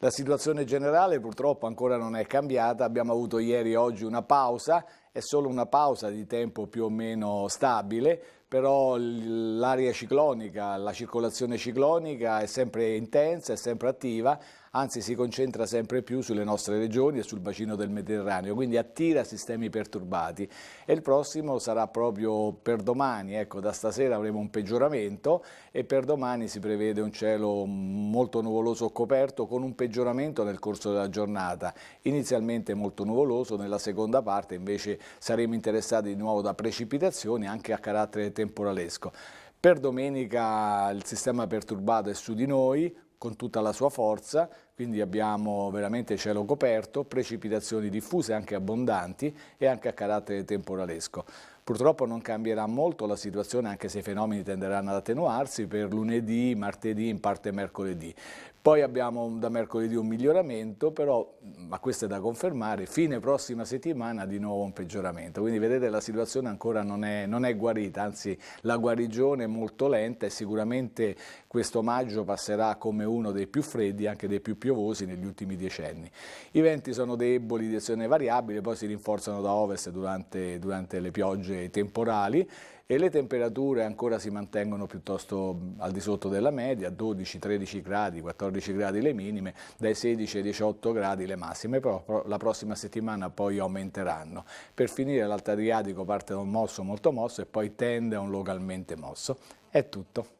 La situazione generale purtroppo ancora non è cambiata, abbiamo avuto ieri e oggi una pausa, è solo una pausa di tempo più o meno stabile, però l'area ciclonica, la circolazione ciclonica è sempre intensa, è sempre attiva, anzi si concentra sempre più sulle nostre regioni e sul bacino del Mediterraneo, quindi attira sistemi perturbati e il prossimo sarà proprio per domani, ecco, da stasera avremo un peggioramento e per domani si prevede un cielo molto nuvoloso o coperto con un peggioramento nel corso della giornata, inizialmente molto nuvoloso, nella seconda parte invece saremo interessati di nuovo da precipitazioni anche a carattere temporalesco. Per domenica il sistema perturbato è su di noi con tutta la sua forza, quindi abbiamo veramente cielo coperto, precipitazioni diffuse anche abbondanti e anche a carattere temporalesco. Purtroppo non cambierà molto la situazione anche se i fenomeni tenderanno ad attenuarsi per lunedì, martedì, in parte mercoledì. Poi abbiamo da mercoledì un miglioramento, però, ma questo è da confermare, fine prossima settimana di nuovo un peggioramento. Quindi vedete la situazione ancora non è guarita, anzi la guarigione è molto lenta e sicuramente questo maggio passerà come uno dei più freddi e anche dei più piovosi negli ultimi decenni. I venti sono deboli, direzione variabile, poi si rinforzano da ovest durante le piogge temporali e le temperature ancora si mantengono piuttosto al di sotto della media, 12-13 gradi, 14 gradi le minime, dai 16 ai 18 gradi le massime, però la prossima settimana poi aumenteranno. Per finire l'Alto Adriatico parte da un mosso molto mosso e poi tende a un localmente mosso. È tutto.